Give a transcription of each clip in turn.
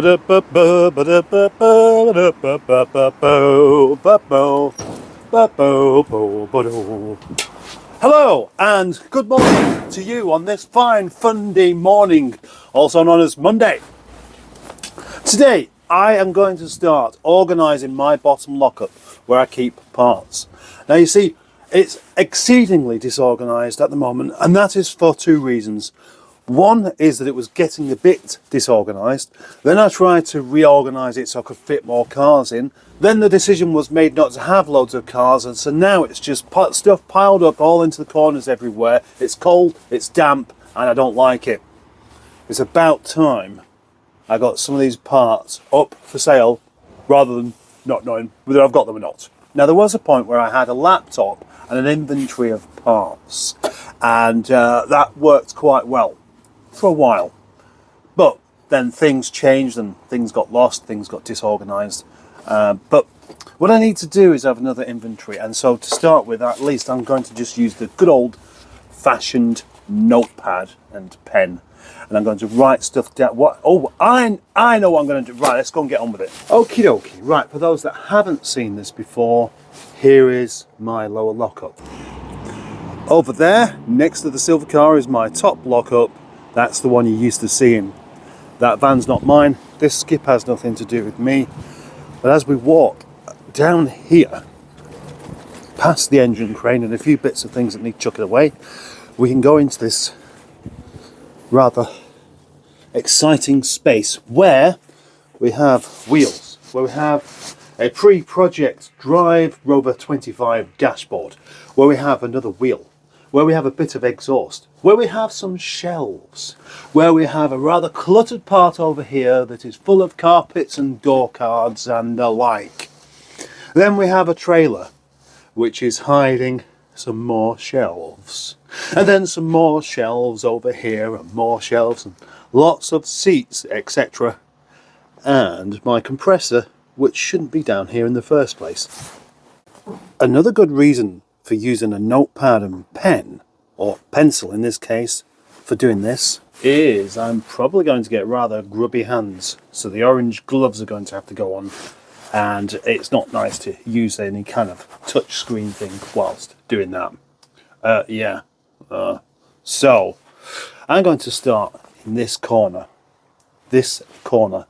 Hello and good morning to you on this fine Funday morning, also known as Monday. Today I am going to start organising my bottom lockup where I keep parts. Now you see, it's exceedingly disorganised at the moment, and that is for two reasons. One is that it was getting a bit disorganised, then I tried to reorganise it so I could fit more cars in, then the decision was made not to have loads of cars, and so now it's just stuff piled up all into the corners everywhere. It's cold, it's damp, and I don't like it. It's about time I got some of these parts up for sale rather than not knowing whether I've got them or not. Now there was a point where I had a laptop and an inventory of parts, and that worked quite well for a while, but then things changed and things got lost, things got disorganized, but what I need to do is have another inventory, and so to start with, at least I'm going to just use the good old fashioned notepad and pen, and I'm going to write stuff down. I know what I'm going to do. Right, let's go and get on with it. Okie dokie. Right, for those that haven't seen this before, here is my lower lockup. Over there next to the silver car is my top lockup. That's the one you're used to seeing. That van's not mine. This skip has nothing to do with me. But as we walk down here, past the engine crane and a few bits of things that need chucking away, we can go into this rather exciting space where we have wheels, where we have a pre-project Drive Rover 25 dashboard, where we have another wheel, where we have a bit of exhaust, where we have some shelves, where we have a rather cluttered part over here that is full of carpets and door cards and the like. Then we have a trailer which is hiding some more shelves, and then some more shelves over here and more shelves and lots of seats, etc. And my compressor, which shouldn't be down here in the first place. Another good reason for using a notepad and pen, or pencil in this case, for doing this is I'm probably going to get rather grubby hands, so the orange gloves are going to have to go on, and it's not nice to use any kind of touch screen thing whilst doing that. So I'm going to start in this corner. This corner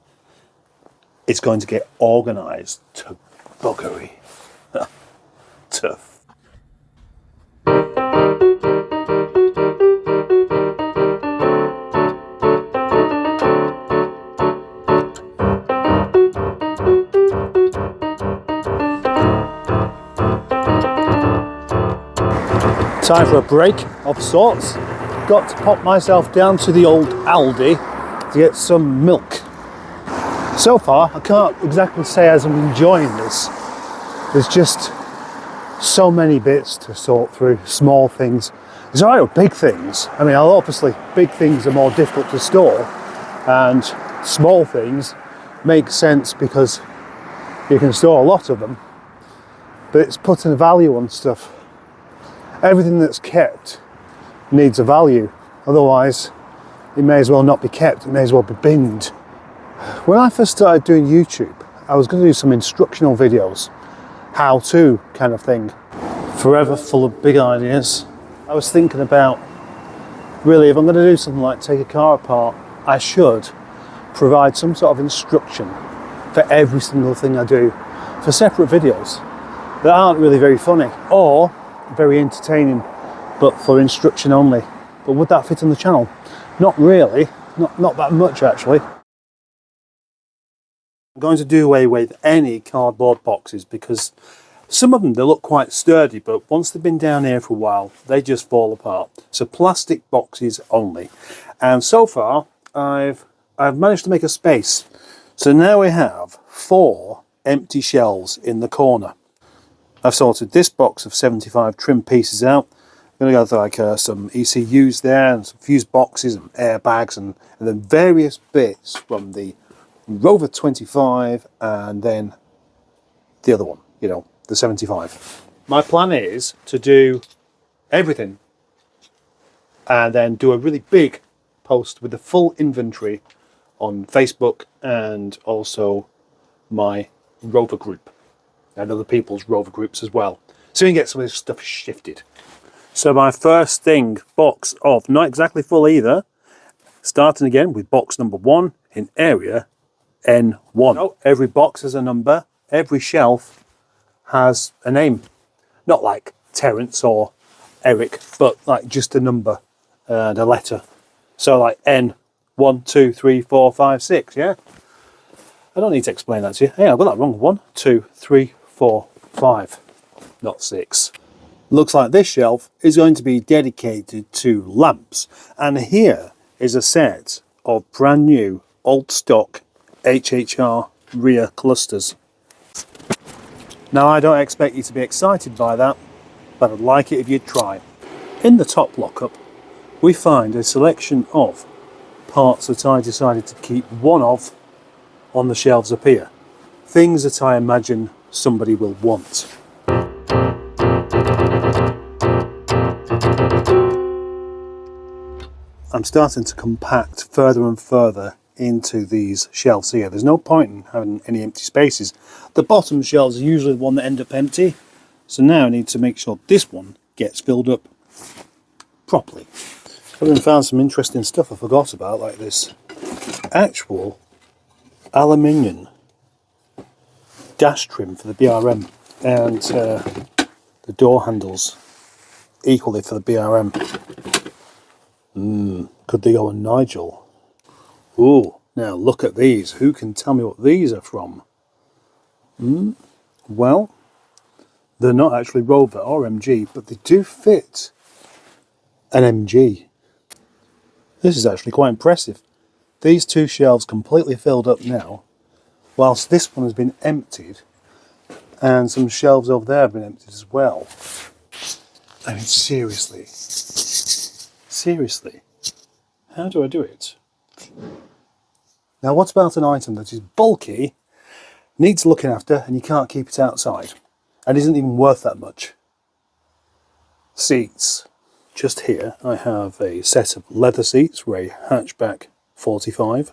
is going to get organised to buggery. Tough. Time for a break of sorts. Got to pop myself down to the old Aldi to get some milk. So far, I can't exactly say as I'm enjoying this. There's just so many bits to sort through, small things. It's alright with big things. I mean, obviously, big things are more difficult to store, and small things make sense because you can store a lot of them, but it's putting a value on stuff. Everything that's kept needs a value, otherwise it may as well not be kept, it may as well be binned. When I first started doing YouTube, I was going to do some instructional videos, how-to kind of thing, forever full of big ideas. I was thinking about, really, if I'm going to do something like take a car apart, I should provide some sort of instruction for every single thing I do, for separate videos that aren't really very funny or very entertaining, but for instruction only. But would that fit on the channel? Not really, not that much actually. I'm going to do away with any cardboard boxes because some of them, they look quite sturdy, but once they've been down here for a while, they just fall apart. So plastic boxes only. And so far, I've managed to make a space. So now we have 4 empty shelves in the corner. I've sorted this box of 75 trim pieces out. I'm going to go like some ECUs there, and some fuse boxes and airbags, and then various bits from the Rover 25 and then the other one, you know, the 75. My plan is to do everything and then do a really big post with the full inventory on Facebook and also my Rover group and other people's Rover groups as well, so you can get some of this stuff shifted. So my first thing, box of, not exactly full either, starting again with box number 1 in area N1. So every box has a number, every shelf has a name, not like Terence or Eric, but like just a number and a letter. So like N, 1, 2, 3, 4, 5, 6, yeah? I don't need to explain that to you. Hey, I got that wrong. 1, 2, 3, 4, 5, not 6. Looks like this shelf is going to be dedicated to lamps. And here is a set of brand new old stock HHR rear clusters. Now I don't expect you to be excited by that, but I'd like it if you'd try. In the top lockup, we find a selection of parts that I decided to keep one of on the shelves up here. Things that I imagine somebody will want. I'm starting to compact further and further into these shelves here. There's no point in having any empty spaces. The bottom shelves are usually the one that end up empty, so now I need to make sure this one gets filled up properly. I've even found some interesting stuff I forgot about, like this actual aluminium dash trim for the BRM and the door handles equally for the BRM. Could they go on Nigel? Ooh, now look at these. Who can tell me what these are from? Well, they're not actually Rover or MG, but they do fit an MG. This is actually quite impressive. These two shelves completely filled up now, whilst this one has been emptied, and some shelves over there have been emptied as well. I mean, seriously, how do I do it? Now, what about an item that is bulky, needs looking after, and you can't keep it outside, and isn't even worth that much? Seats. Just here I have a set of leather seats for a hatchback 45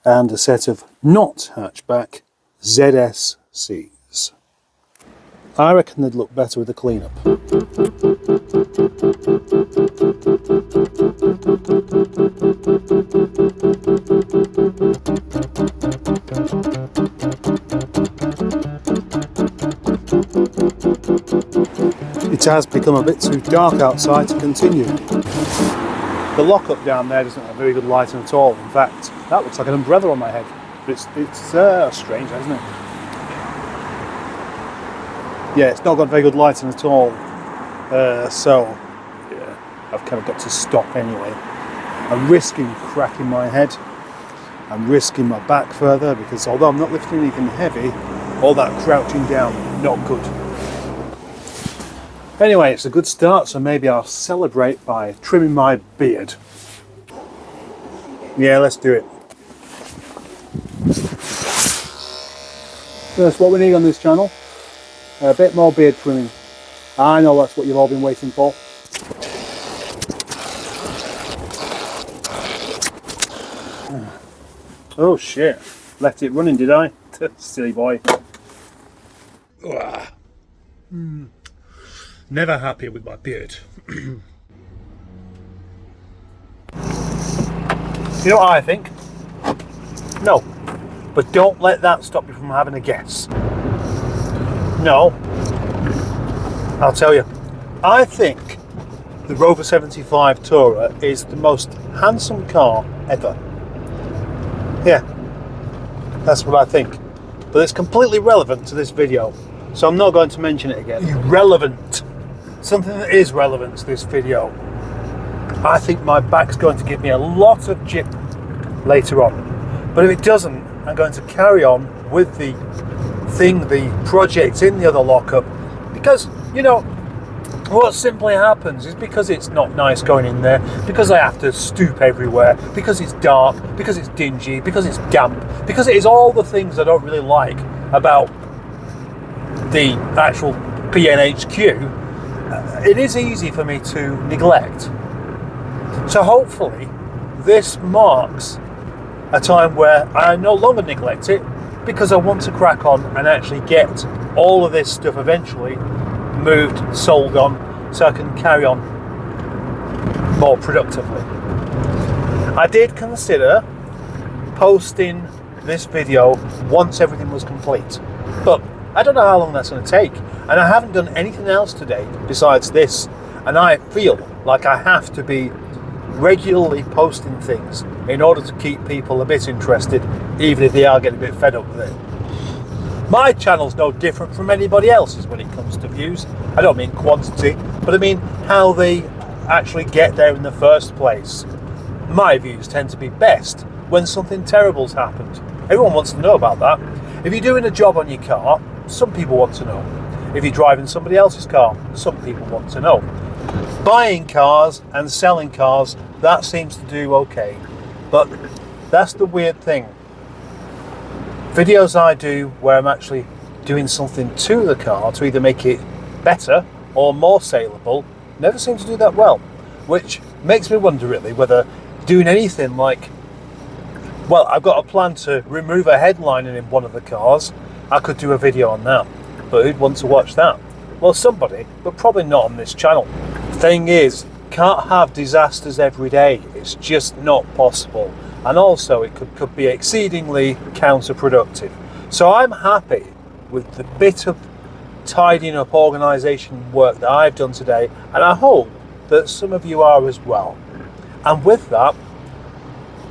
and a set of not hatchback ZS seats. I reckon they'd look better with a clean-up. It has become a bit too dark outside to continue. The lockup down there doesn't have very good lighting at all. In fact, that looks like an umbrella on my head. But it's strange, isn't it? Yeah, it's not got very good lighting at all. So, yeah, I've kind of got to stop anyway. I'm risking cracking my head. I'm risking my back further because although I'm not lifting anything heavy, all that crouching down, not good. Anyway, it's a good start, so maybe I'll celebrate by trimming my beard. Yeah, let's do it. That's what we need on this channel. A bit more beard trimming. I know that's what you've all been waiting for. Oh shit, left it running, did I? Silly boy. Never happy with my beard. You know what I think? No, but don't let that stop you from having a guess. No, I'll tell you. I think the Rover 75 Tourer is the most handsome car ever. Yeah, that's what I think. But it's completely relevant to this video, so I'm not going to mention it again. Irrelevant. Something that is relevant to this video. I think my back's going to give me a lot of jip later on. But if it doesn't, I'm going to carry on with the project in the other lockup. Because, you know, what simply happens is because it's not nice going in there, because I have to stoop everywhere, because it's dark, because it's dingy, because it's damp, because it is all the things I don't really like about the actual PNHQ, it is easy for me to neglect. So hopefully this marks a time where I no longer neglect it, because I want to crack on and actually get all of this stuff eventually moved, sold on, so I can carry on more productively. I did consider posting this video once everything was complete, but I don't know how long that's going to take, and I haven't done anything else today besides this, and I feel like I have to be regularly posting things in order to keep people a bit interested, even if they are getting a bit fed up with it. My channel's no different from anybody else's when it comes to views. I don't mean quantity, but I mean how they actually get there in the first place. My views tend to be best when something terrible's happened. Everyone wants to know about that. If you're doing a job on your car, some people want to know. If you're driving somebody else's car, some people want to know. Buying cars and selling cars, that seems to do okay. But that's the weird thing. Videos I do where I'm actually doing something to the car to either make it better or more saleable never seem to do that well, which makes me wonder really whether doing anything like, well, I've got a plan to remove a headlining in one of the cars. I could do a video on that, but who'd want to watch that? Well, somebody, but probably not on this channel. Thing is, can't have disasters every day. It's just not possible, and also it could be exceedingly counterproductive. So I'm happy with the bit of tidying up organisation work that I've done today, and I hope that some of you are as well. And with that,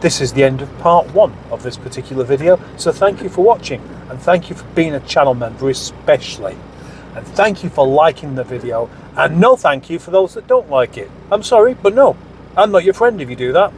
this is the end of part 1 of this particular video. So thank you for watching, and thank you for being a channel member especially. And thank you for liking the video, and no thank you for those that don't like it. I'm sorry, but no, I'm not your friend if you do that.